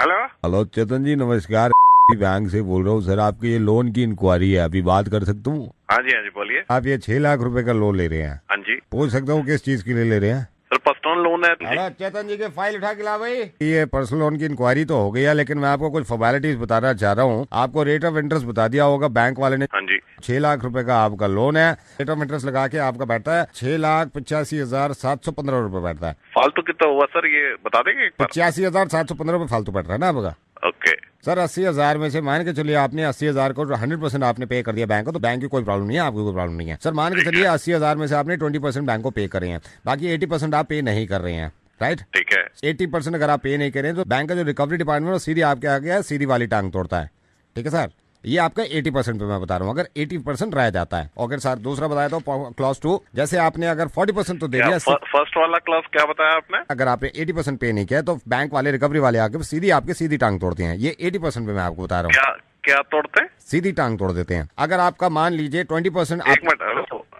Hello hello चेतन जी, नमस्कार। Bank से बोल रहा हूँ सर, आपकी ये लोन की इंक्वायरी है, अभी बात कर सकता हूँ? हाँ जी बोलिए। आप ये 6 लाख रुपए का लोन ले रहे हैं? हाँ जी पूछ सकता हूँ किस चीज के लिए ले रहे हैं? सर, पर्सनल लोन है। अरे चेतन जी के फाइल उठा के ला भाई। ये पर्सनल लोन की इंक्वायरी तो हो गई है, लेकिन मैं आपको कुछ फॉर्मेलिटीज बताना चाह रहा हूँ। आपको रेट ऑफ इंटरेस्ट बता दिया होगा बैंक वाले ने। हाँ जी 6 लाख रुपए का आपका लोन है। रेट ऑफ इंटरेस्ट लगा के आपका बैठता है 6,85,715 रुपए बैठता है। फालतू कितना हुआ सर, ये बता देंगे एक बार? 85,715 रुपए फालतू बैठ रहा है ना आपका। ओके सर 80,000 में से मान के चलिए आपने 80,000 को 100% आपने पे कर दिया बैंक को, तो बैंक की कोई प्रॉब्लम नहीं है, आपकी कोई प्रॉब्लम नहीं है। सर मान के चलिए 80,000 में से आपने 20% बैंक को पे कर रहे हैं, बाकी 80% आप पे नहीं कर रहे हैं, राइट? ठीक है। 80% अगर आप पे नहीं करें तो बैंक का जो रिकवरी डिपार्टमेंट है सीधी आपके आगे है, सीधी वाली टांग तोड़ता है। ठीक है सर, ये आपका 80% पे मैं बता रहा हूँ। अगर 80% रह जाता है, और सर दूसरा बताया तो क्लॉज 2, जैसे आपने अगर 40% तो दे दिया। फर्स्ट वाला क्लॉज क्या बताया आपने? अगर आपने 80% पे नहीं किया तो बैंक वाले रिकवरी वाले आके सीधी टांग तोड़ते हैं। ये 80% पे मैं आपको बता रहा हूँ। क्या तोड़ते हैं? सीधी टांग तोड़ देते हैं। अगर आपका मान लीजिए 20%। एक मिनट,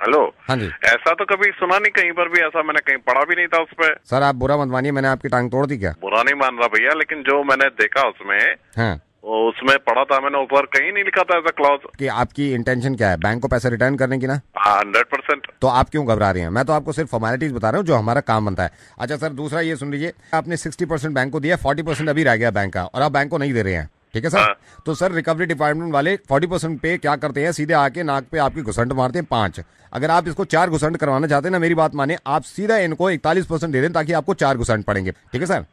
हेलो। हाँ जी। ऐसा तो कभी सुना नहीं कहीं पर भी, ऐसा मैंने कहीं पढ़ा भी नहीं था उस पर। सर आप बुरा मत मानिए, मैंने आपकी टांग तोड़ दी क्या? बुरा नहीं मान रहा भैया, लेकिन जो मैंने देखा उसमें, हाँ, उसमें पढ़ा था मैंने, ऊपर कहीं नहीं लिखा था ऐसा क्लॉज। कि आपकी इंटेंशन क्या है, बैंक को पैसा रिटर्न करने की ना? 100%। तो आप क्यों घबरा रहे हैं? मैं तो आपको सिर्फ फॉर्मेलिटीज बता रहा हूँ जो हमारा काम बनता है। अच्छा सर, दूसरा ये सुन लीजिए, आपने 60% बैंक को दिया, 40% अभी रह गया बैंक का, और आप बैंक को नहीं दे रहे हैं। ठीक है सर? तो सर रिकवरी डिपार्टमेंट वाले 40% पे क्या करते हैं, सीधे आके नाक पे आपकी घुसंट मारते हैं 5। अगर आप इसको 4 घुसंट करवाना चाहते हैं ना, मेरी बात माने, आप सीधा इनको 41% दे दें ताकि आपको 4 घुसंट पड़ेंगे। ठीक है सर?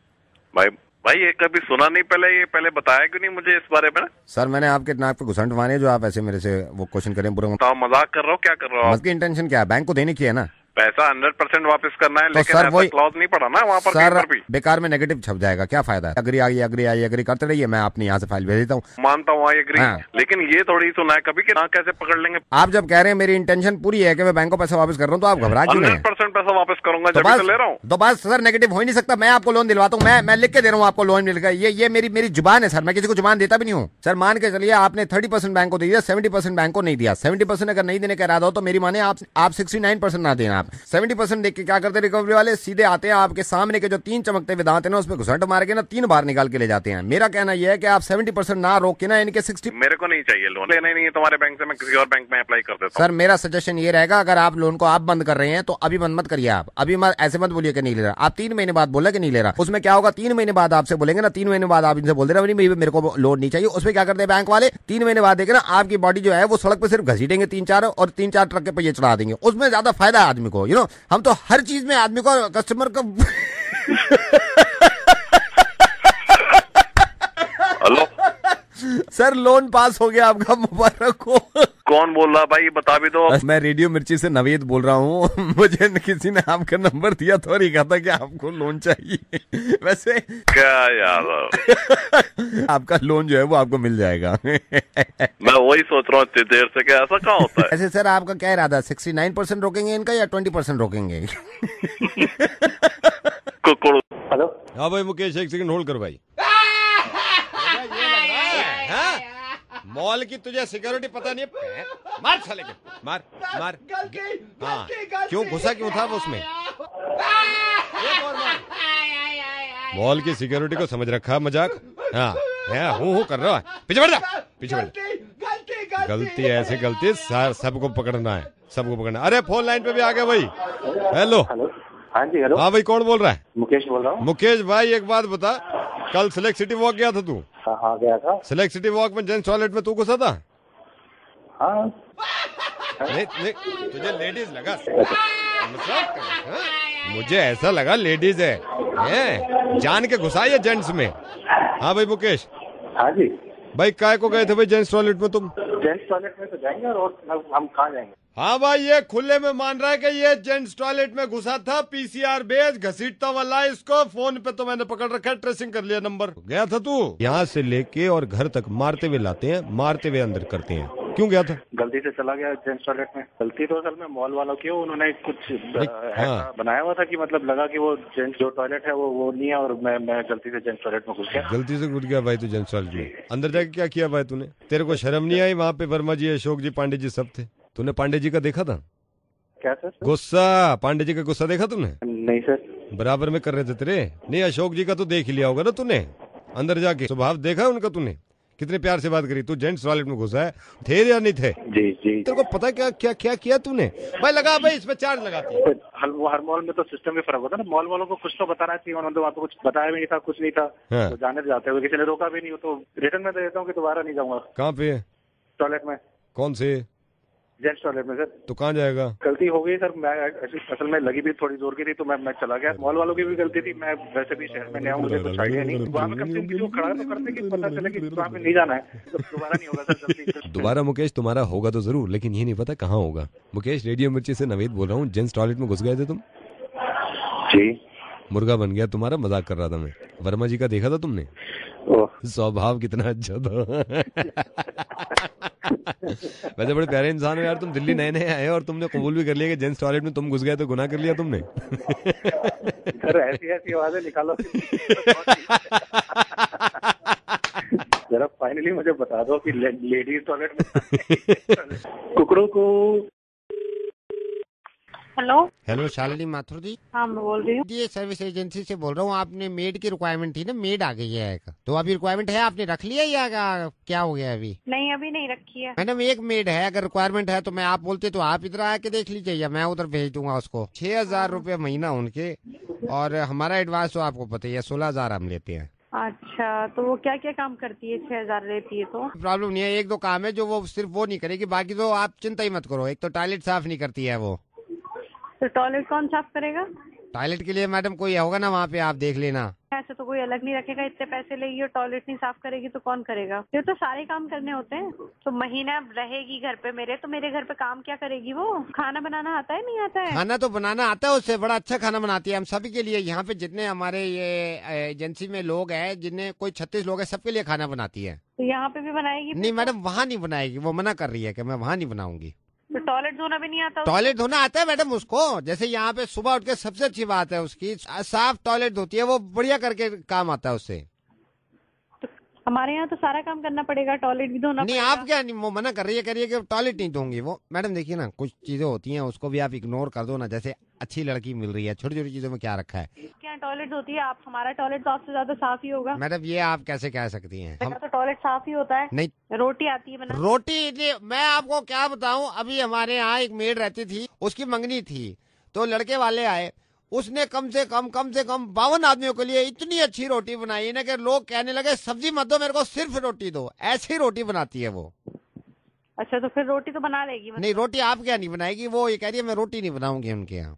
भाई ये कभी सुना नहीं पहले, ये पहले बताया क्यों नहीं मुझे इस बारे में? सर मैंने आपके नाक पे घुसंट मारे, जो आप ऐसे मेरे से वो क्वेश्चन करें बुरा। तो मजाक कर रहा हो, क्या कर रहा हो? आपकी इंटेंशन क्या है? बैंक को देने की है ना? पैसा 100% वापस करना है, तो लेकिन सर ऐसा क्लॉज नहीं पड़ा ना वहाँ पर। सर भी बेकार में नेगेटिव छप जाएगा, क्या फायदा है? अग्री आई करते रहिए, मैं अपनी यहाँ से फाइल भेज देता हूँ। मानता हूँ एग्री, हाँ। लेकिन ये थोड़ी सुना है कभी कि ना कैसे पकड़ लेंगे। आप जब कह रहे हैं मेरी इंटेंशन पूरी है कि मैं बैंक को पैसा वापस कर रहा हूँ, तो आप घबरा क्यों नहीं? 100% पैसा वापस करूंगा, जब तो ले रहा हूँ। तो बस सर नेगेटिव हो ही नहीं सकता। मैं आपको लोन दिलवाता हूँ, मैं लिख के दे रहा हूँ आपको लोन मिलेगा। ये मेरी जुबान है सर, मैं किसी को जुबान देता भी नहीं हूँ। सर मान के चलिए आपने 30% बैंक को दे दिया, 70% बैंक को नहीं दिया। 70% अगर नहीं देने का इरादा हो तो मेरी माने आप 69% ना देना। आप 70% देख के क्या करते रिकवरी वाले, सीधे आते हैं आपके सामने के जो 3 चमकते हुए दांत है ना, उसमें घुसंट मार के ना 3 बार निकाल के ले जाते हैं। मेरा कहना यह है कि आप 70% ना रोक के ना इनके 60। मेरे को नहीं चाहिए लोन, लेना ही नहीं है तुम्हारे बैंक से, मैं किसी और बैंक में अप्लाई कर देता हूं। सर मेरा सजेशन ये रहेगा, अगर आप लोन को आप बंद कर रहे हैं तो अभी बंद मत करिए। आप अभी ऐसे मत बोलिए कि नहीं ले रहा। आप 3 महीने बाद बोला कि नहीं ले रहा, उसमें क्या होगा? 3 महीने बाद आपसे बोलेंगे ना, 3 महीने बाद आप इनसे बोल दे रहे मेरे को लोन नहीं चाहिए। उसमें क्या करते हैं बैंक वाले? 3 महीने बाद देखे ना आपकी बॉडी जो है वो सड़क पे सिर्फ घसीटेंगे 3-4, और 3-4 ट्रक के पहिए चढ़ा देंगे। उसमें ज्यादा फायदा है आदमी को। हम तो हर चीज में आदमी को, कस्टमर को। हेलो सर लोन पास हो गया आपका, मुबारक हो। कौन बोल रहा भाई, बता भी दो। मैं रेडियो मिर्ची से नवेद बोल रहा हूँ। मुझे किसी ने आपका नंबर दिया था और ये कहा था कि आपको लोन चाहिए। वैसे क्या यार, आपका लोन जो है वो आपको मिल जाएगा। मैं वही सोच रहा हूँ इतनी देर से कि ऐसा कहाँ होता है। ऐसे सर आपका क्या इरादा, 69% रोकेंगे इनका या 20% रोकेंगे? हेलो हाँ भाई मुकेश, एक सेकंड होल्ड कर भाई। मॉल की तुझे सिक्योरिटी पता नहीं है? मार साले के, मार। हाँ क्यों घुसा, क्यों था वो उसमें? मॉल की सिक्योरिटी को समझ रखा मजाक। हाँ हूँ कर रहा है, पीछे बढ़ जा। गलती ऐसे गलती सबको पकड़ना है, सबको पकड़ना। अरे फोन लाइन पे भी आ गया भाई। हेलो। हाँ जी हेलो। हाँ भाई कौन बोल रहा है? मुकेश बोल रहा हूँ। मुकेश भाई एक बात बता, कल सिलेक्ट सिटी वॉक गया था तू? हाँ गया था। सिलेक्ट सिटी वॉक में जेंट्स टॉयलेट में तू घुसा था? हाँ नहीं तुझे लेडीज लगा। मुझे ऐसा लगा लेडीज है जान के घुसा या जेंट्स में? हाँ भाई मुकेश। हाँ जी भाई काय को गए थे भाई जेंट्स टॉयलेट में तुम? जेंट्स टॉयलेट में तो जाएंगे, और हम कहाँ जाएंगे? हाँ भाई ये खुले में मान रहा है कि ये जेंट्स टॉयलेट में घुसा था। पीसीआर बेस घसीटता वाला, इसको फोन पे तो मैंने पकड़ रखा है, ट्रेसिंग कर लिया नंबर। गया था तू? यहाँ से लेके और घर तक मारते हुए लाते हैं, मारते हुए अंदर करते हैं। क्यों गया था? गलती से चला गया जेंट्स टॉयलेट में। गलती तो असल में मॉल वालों की, उन्होंने कुछ हाँ। बनाया हुआ था कि मतलब लगा कि वो जेंट्स जो टॉयलेट है वो नहीं है, और मैं गलती से जेंट्स टॉयलेट में घुस गया। गलती से घुस गया भाई तू जेंट्स टॉयलेट में? अंदर जाके क्या किया भाई तूने? तेरे को शर्म नहीं आई? वहाँ पे वर्मा जी, अशोक जी, पांडे जी सब थे। तूने पांडे जी का देखा था? क्या सर? गुस्सा, पांडे जी का गुस्सा देखा तूने? नहीं सर। बराबर में कर रहे थे तेरे। नहीं अशोक जी का तो देख ही लिया होगा ना तूने? अंदर जाके स्वभाव देखा उनका तूने? कितने प्यार से बात करी। तू जेंट्स टॉयलेट में घुसा है, थे या नहीं थे? जी जी। तेरे को पता क्या क्या क्या किया तूने? भाई लगा भाई, इसमें चार्ज लगाती है। हर मॉल में तो सिस्टम में फर्क होता है ना, मॉल वालों को कुछ तो बताना चाहिए, उन्होंने तो वहाँ पे कुछ बताया भी नहीं था, कुछ नहीं था। हाँ। तो जाने जाते हुए किसी ने रोका भी नहीं हो तो रिटर्न में दे देता हूँ कि दोबारा नहीं जाऊंगा। कहाँ पे है? टॉयलेट में। कौन से? जेंट्स टॉयलेट में सर। तो कहाँ जाएगा? गलती हो गई सर, मैं असल में लगी भी थोड़ी जोर की थी तो मैं चला गया। मॉल वालों की भी गलती थी, मैं वैसे भी शहर में नया हूँ, मुझे कुछ आइडिया नहीं। वहाँ पे कम से कम खड़ा तो करते कि पता चले कि वहाँ पे नहीं जाना है, तो दोबारा नहीं होगा सर जल्दी। दोबारा मुकेश तुम्हारा होगा तो जरूर, लेकिन ये नहीं पता कहाँ होगा। मुकेश, रेडियो मिर्ची से नवेद बोल रहा हूँ। जेंट्स टॉयलेट में घुस गए थे तुम? जी। मुर्गा बन गया तुम्हारा, मजाक कर रहा था मैं। वर्मा जी का देखा था तुमने? स्वभाव कितना अच्छा था। वैसे बड़े प्यारे इंसान हो यार तुम। दिल्ली नए नए आए और तुमने कबूल भी कर लिया कि जेंट्स टॉयलेट में तुम घुस गए, तो गुनाह कर लिया तुमने। सर ऐसी ऐसी आवाजें निकालो जरा फाइनली मुझे बता दो कि लेडीज टॉयलेट में कुकड़ों को। हेलो हेलो, शालिनी माथुर जी? हाँ मैं बोल रही हूँ। ये सर्विस एजेंसी से बोल रहा हूँ। आपने मेड की रिक्वायरमेंट थी ना, मेड आ गई है एक। तो अभी रिक्वायरमेंट है, आपने रख लिया या क्या हो गया अभी? नहीं अभी नहीं रखी है मैडम, एक मेड है। अगर रिक्वायरमेंट है तो मैं आप बोलते तो आप इधर आके देख लीजिए, या मैं उधर भेज दूंगा उसको। 6,000 रुपये महीना उनके, और हमारा एडवांस तो आपको पता ही है 16,000 हम लेते हैं। अच्छा तो वो क्या क्या काम करती है? 6,000 लेती है तो? प्रॉब्लम नहीं है, एक दो काम है जो वो सिर्फ वो नहीं करेगी, बाकी तो आप चिंता ही मत करो। एक तो टॉयलेट साफ नहीं करती है वो। तो टॉयलेट कौन साफ करेगा? टॉयलेट के लिए मैडम कोई होगा ना वहाँ पे, आप देख लेना। ऐसे तो कोई अलग नहीं रखेगा, इतने पैसे लेगी और टॉयलेट नहीं साफ करेगी तो कौन करेगा? ये तो सारे काम करने होते हैं। तो महीना रहेगी घर पे मेरे, तो मेरे घर पे काम क्या करेगी वो? खाना बनाना आता है नहीं आता है? खाना तो बनाना आता है उससे, बड़ा अच्छा खाना बनाती है। हम सभी के लिए, यहाँ पे जितने हमारे ये एजेंसी में लोग हैं, जिन्हें कोई 36 लोग हैं, सबके लिए खाना बनाती है। तो यहाँ पे भी बनाएगी? नहीं मैडम, वहाँ नहीं बनाएगी, वो मना कर रही है कि मैं वहाँ नहीं बनाऊंगी। तो टॉयलेट धोना भी नहीं आता? टॉयलेट धोना आता है मैडम उसको। जैसे यहाँ पे सुबह उठ के सबसे अच्छी बात है उसकी, साफ टॉयलेट धोती है वो, बढ़िया करके काम आता है उससे। तो हमारे यहाँ तो सारा काम करना पड़ेगा, टॉयलेट भी धोना नहीं पड़ेगा। आप क्या नहीं, वो मना कर रही है, करिए कि टॉयलेट नहीं धोंगी वो। मैडम देखिए ना, कुछ चीजें होती हैं उसको भी आप इग्नोर कर दो ना। जैसे अच्छी लड़की मिल रही है, छोटी छोटी चीजों में क्या रखा है? क्या टॉयलेट धोती है आप? हमारा टॉयलेट तो आपसे ज्यादा साफ ही होगा। मैडम ये आप कैसे कह सकती हैं? मेरा तो टॉयलेट साफ ही होता है। नहीं, रोटी आती है बना? रोटी मैं आपको क्या बताऊं, अभी हमारे यहाँ एक मेड रहती थी, उसकी मंगनी थी, तो लड़के वाले आए, उसने कम से कम 52 आदमियों के लिए इतनी अच्छी रोटी बनाई ना कि लोग कहने लगे सब्जी मत दो मेरे को, सिर्फ रोटी दो। ऐसी रोटी बनाती है वो। अच्छा तो फिर रोटी तो बना लेगी? नहीं, रोटी आप क्या नहीं बनाएगी, वो ये कह रही है मैं रोटी नहीं बनाऊंगी उनके यहाँ।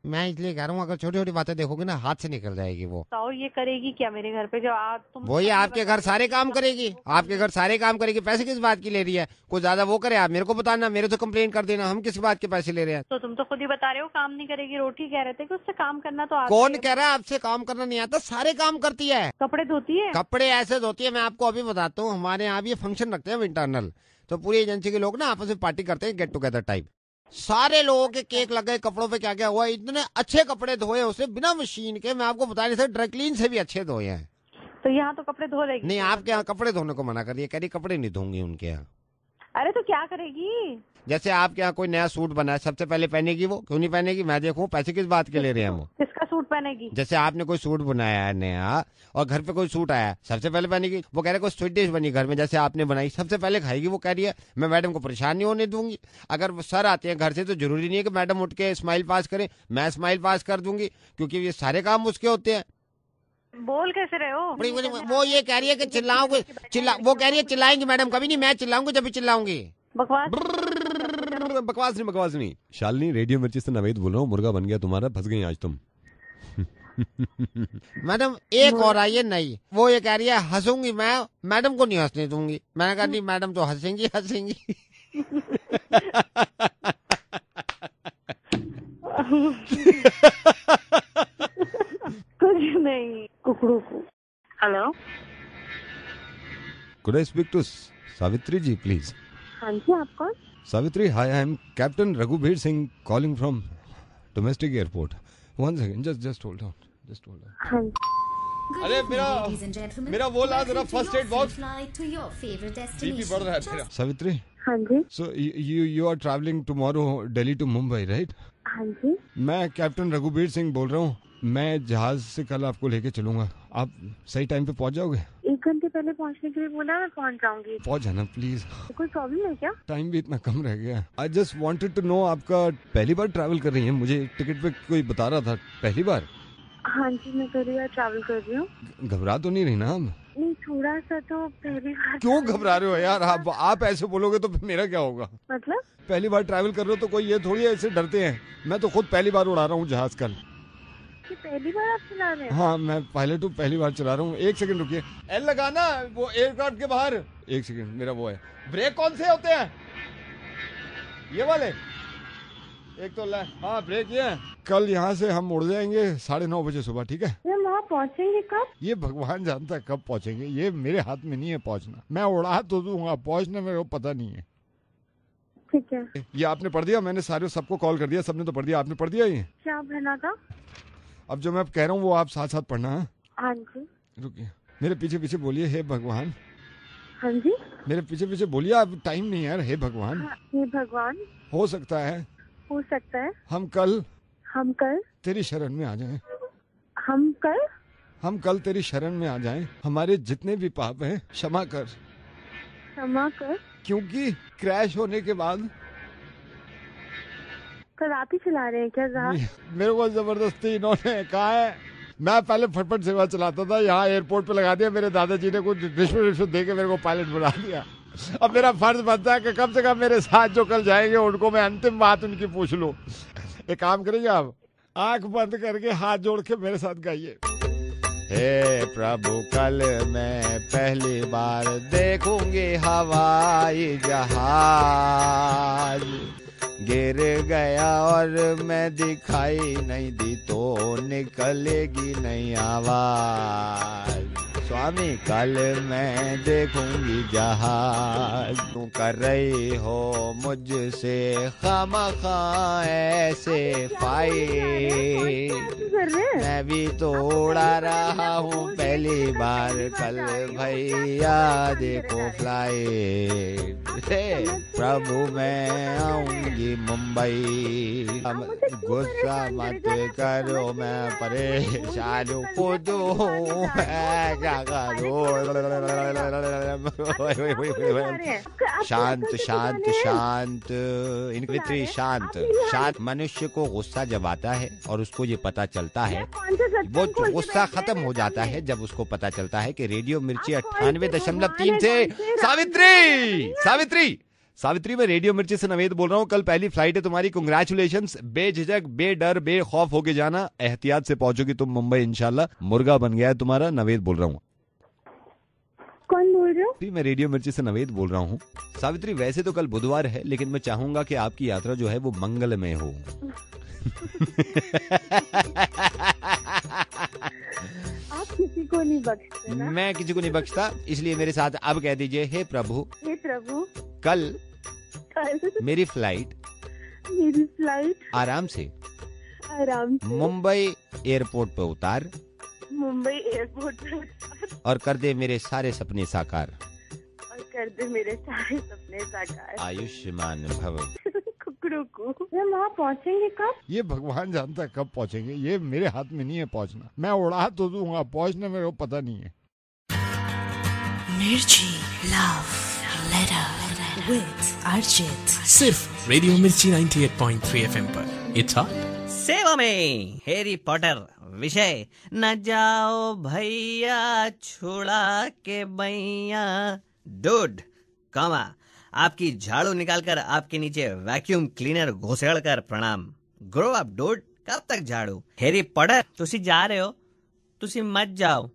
मैं इसलिए कह रहा हूँ, अगर छोटी छोटी बातें देखोगे ना, हाथ से निकल जाएगी वो। तो ये करेगी क्या मेरे घर पे? जो तुम वही आपके घर सारे काम करेगी, आपके घर सारे काम करेगी। पैसे किस बात की ले रही है? कुछ ज्यादा वो करे आप मेरे को बताना, मेरे से कंप्लेन कर देना, हम किस बात के पैसे ले रहे हैं? तो तुम तो खुद ही बता रहे हो काम नहीं करेगी। रोटी कह रहे थे कि उससे काम करना तो आता कौन है। कह रहा है आपसे काम करना नहीं आता? सारे काम करती है। कपड़े धोती है? कपड़े ऐसे धोती है, मैं आपको अभी बताता हूँ। हमारे यहाँ भी ये फंक्शन रखते हैं इंटरनल, तो पूरी एजेंसी के लोग ना आपस में पार्टी करते हैं, गेट टुगेदर टाइप। सारे लोगों के केक लगे, कपड़ों पे क्या क्या हुआ, इतने अच्छे कपड़े धोए उसे बिना मशीन के, मैं आपको बता नहीं सकता, ड्राई क्लीन से भी अच्छे धोए हैं। तो यहाँ तो कपड़े धो लेगी? नहीं, आपके यहाँ कपड़े धोने को मना कर रही है, कह रही कपड़े नहीं धोंगी उनके यहाँ। अरे तो क्या करेगी? जैसे आपके यहाँ कोई नया सूट बना है, सबसे पहले पहनेगी वो? क्यों नहीं पहनेगी? मैं देखूं पैसे किस बात के ले रहे हैं वो। किसका सूट पहनेगी? जैसे आपने कोई सूट बनाया है नया और घर पे कोई सूट आया, सबसे पहले पहनेगी वो। कह रहे कोई स्वीट डिश बनी घर में, जैसे आपने बनाई, सबसे पहले खाएगी वो। कह रही है मैं मैडम को परेशान नहीं होने दूंगी। अगर सर आते हैं घर से तो जरूरी नहीं है कि मैडम उठ के स्माइल पास करें, मैं स्माइल पास कर दूंगी, क्योंकि ये सारे काम उसके होते हैं। बोल कैसे रहे हो? वो ये कह रही है कि चिल्लाओगे, वो कह रही है चिल्लाएंगी मैडम। कभी नहीं, मैं चिल्लाऊंगी जब भी चिल्लाऊंगी। बकवास बकवास नहीं। शालिनी, रेडियो मिर्ची से नवेद बोल रहा हूँ। मुर्गा बन गया तुम्हारा, फंस गई आज तुम। मैडम एक और आई है नहीं, वो ये कह रही है हंसूंगी मैं, मैडम को नहीं हंसने दूंगी। मैंने कहा नहीं मैडम तो हंसेंगी हंसेंगी। कुछ नहीं, कुकड़ू को। Hello, Could I speak to Savitri ji please? हाँ जी, आप कौन? Savitri, hi, I am captain Raghubir Singh calling from domestic airport. One second, just hold on, just hold on. हाँ। अरे मेरा वो ला जरा फर्स्ट एड बॉक्स, बीपी बढ़ रहा है मेरा। सावित्री, हाँ जी। So you are travelling tomorrow Delhi to Mumbai, right? हाँ जी। मैं कैप्टन रघुबीर सिंह बोल रहा हूँ। मैं जहाज से कल आपको लेके चलूंगा, आप सही टाइम पे पहुंच जाओगे? 1 घंटे पहले पहुंचने के लिए बोला, मैं पहुंच जाऊंगी। पहुंच जाना प्लीज। कोई प्रॉब्लम है क्या? टाइम भी इतना कम रह गया है। I just wanted to know, आपका पहली बार ट्रैवल कर रही है? मुझे टिकट पे कोई बता रहा था पहली बार। हाँ जी, मैं पहली बार ट्रैवल कर रही हूँ। घबरा तो नहीं रही ना आप? नहीं, थोड़ा सा तो पहली बार। क्यों घबरा रहे हो यार? आप ऐसे बोलोगे तो फिर मेरा क्या होगा? मतलब पहली बार ट्रैवल कर रहे हो तो कोई ये थोड़ी ऐसे डरते हैं। मैं तो खुद पहली बार उड़ा रहा हूँ जहाज कल। कि पहली बार आप चला रहे हैं? हाँ, मैं पायलट हूँ, पहली बार चला रहा हूँ। 1 सेकंड रुकिए, एल लगाना वो एयरक्राफ्ट के बाहर। 1 सेकंड, मेरा वो है। ब्रेक कौन से होते हैं? ये वाले? एक तो हाँ, ब्रेक ये है। कल यहाँ से हम उड़ जाएंगे 9:30 बजे सुबह, ठीक है? वहाँ पहुँचेंगे कब? ये भगवान जानता है कब पहुँचेंगे, ये मेरे हाथ में नहीं है पहुँचना। मैं उड़ा तो दूंगा, पहुँचने में वो पता नहीं है। ठीक है। ये आपने पढ़ दिया? मैंने सबको कॉल कर दिया, सबने तो पढ़ दिया। आपने पढ़ दिया ये? क्या भरना था? अब जो मैं कह रहा हूँ वो आप साथ साथ पढ़ना है। हाँ जी। रुकिए, मेरे पीछे पीछे बोलिए, हे भगवान। हाँ जी। मेरे पीछे पीछे बोलिए, अब टाइम नहीं है यार। हे भगवान। हाँ, हे भगवान। हो सकता है हम कल तेरी शरण में आ जाएं। हम कल तेरी शरण में आ जाएं। हमारे जितने भी पाप हैं क्षमा कर। क्योंकि क्रैश होने के बाद कल आप ही चला रहे हैं क्या जहाज? मेरे को जबरदस्ती इन्होंने कहा है। मैं पहले फटफट सेवा चलाता था, यहाँ एयरपोर्ट पे लगा दिया। मेरे दादाजी ने कुछ रिश्वत दे के मेरे को पायलट बना दिया। अब मेरा फर्ज बनता है कि कम से कम मेरे साथ जो कल जाएंगे उनको मैं अंतिम बात उनकी पूछ लूं। एक काम करेंगे आप, आंख बंद करके हाथ जोड़ के मेरे साथ गाइए। हे प्रभु, कल मैं पहली बार देखूंगी हवाई जहाज। गिर गया और मैं दिखाई नहीं दी तो निकलेगी नहीं आवाज। स्वामी, कल मैं देखूंगी जहाज। तू कर रही हो मुझसे खामखा ऐसे फाइट। मैं भी तो उड़ा रहा हूँ पहली बार कल, भैया देखो फ्लाइट। प्रभु, मैं आऊंगी मुंबई। गुस्सा मत करो, मैं परेशान हूँ, खुद हूँ, क्या करूँ। शांत शांत शांत, इनक्वित्री शांत शांत। मनुष्य को गुस्सा जब आता है और उसको ये पता चलता है, वो गुस्सा खत्म हो जाता है जब उसको पता चलता है कि रेडियो मिर्ची 98.3 से सावित्री मैं रेडियो मिर्ची से नवेद बोल रहा हूँ। कल पहली फ्लाइट है तुम्हारी, कांग्रेचुलेशंस। बेझिझक, बेडर, बेखौफ होके जाना। एहतियात से पहुंचोगी तुम मुंबई इंशाल्लाह। मुर्गा बन गया है तुम्हारा। नवेद बोल रहा हूँ। कौन बोल रहे हो? मैं रेडियो मिर्ची से नवेद बोल रहा हूँ। सावित्री, वैसे तो कल बुधवार है, लेकिन मैं चाहूंगा कि आपकी यात्रा जो है वो मंगलमय हो। आप किसी को नहीं बख्शते ना? मैं किसी को नहीं बख्शता, इसलिए मेरे साथ अब कह दीजिए, हे प्रभु, कल मेरी फ्लाइट आराम से मुंबई एयरपोर्ट पे उतार और कर दे मेरे सारे सपने साकार। आयुष्मान भव। हम वहाँ पहुँचेंगे कब? ये भगवान जानता है कब पहुँचेंगे, ये मेरे हाथ में नहीं है पहुँचना। मैं उड़ा तो दूंगा, पहुँचने में वो पता नहीं है। मिर्ची लव लेटर विद अर्जित, सिर्फ रेडियो मिर्ची 98.3 FM पर। It's hot. सेवा में हैरी पॉटर विषय, न जाओ भैया छुड़ा के बैया। डूड कमा आपकी झाड़ू निकालकर आपके नीचे वैक्यूम क्लीनर घुसेड़ कर प्रणाम। ग्रो अप डूड, कब तक झाड़ू। हैरी पॉटर, तुसी जा रहे हो, तुसी मत जाओ,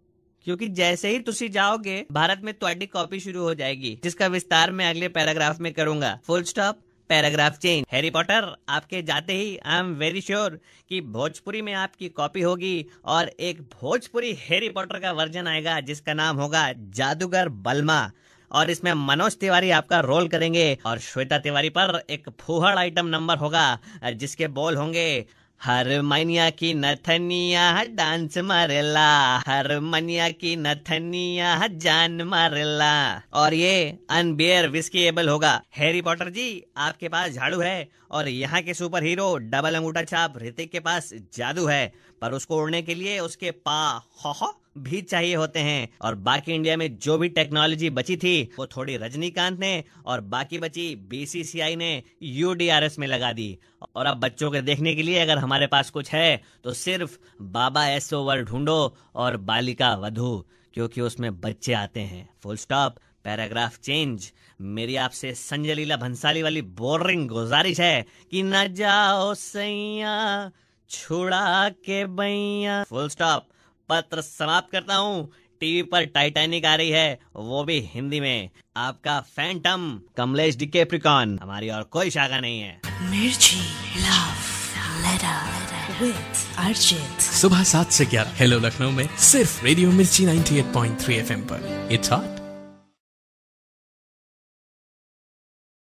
क्योंकि जैसे ही तुसी जाओगे भारत में तुम्हारी कॉपी शुरू हो जाएगी, जिसका विस्तार मैं अगले पैराग्राफ में करूंगा। Full stop, paragraph change. Harry Potter, आपके जाते ही आई एम वेरी श्योर कि भोजपुरी में आपकी कॉपी होगी और एक भोजपुरी हैरी पॉटर का वर्जन आएगा जिसका नाम होगा जादूगर बल्मा, और इसमें मनोज तिवारी आपका रोल करेंगे और श्वेता तिवारी पर एक फूहड़ आइटम नंबर होगा जिसके बोल होंगे, हर मनिया की नथनिया डांस मारेला, हर मनिया की नथनिया जान मारेला। और ये अनबियर विस्कीएबल होगा। हैरी पॉटर जी, आपके पास झाड़ू है और यहाँ के सुपर हीरो डबल अंगूठा छाप ऋतिक के पास जादू है। पर उसको उड़ने के लिए उसके पा भी चाहिए होते हैं। और बाकी इंडिया में जो भी टेक्नोलॉजी बची थी वो थोड़ी रजनीकांत ने और बाकी बची बीसीसीआई ने यूडीआरएस में लगा दी। और अब बच्चों के देखने के लिए अगर हमारे पास कुछ है तो सिर्फ बाबा एस ओवर ढूंढो और बालिका वधू, क्योंकि उसमें बच्चे आते हैं। Full stop, paragraph change. मेरी आपसे संजय लीला भंसाली वाली बोरिंग गुजारिश है कि न जाओ सैया छुड़ा के बैया। Full stop. पत्र समाप्त करता हूँ। टीवी पर टाइटैनिक आ रही है, वो भी हिंदी में। आपका फैंटम कमलेश डी कैप्रिकॉन। हमारी और कोई शाखा नहीं है। मिर्ची लव लेटर विद अर्जित, सुबह 7 से 11 हेलो लखनऊ में सिर्फ रेडियो मिर्ची 98.3 FM पर। It's hot.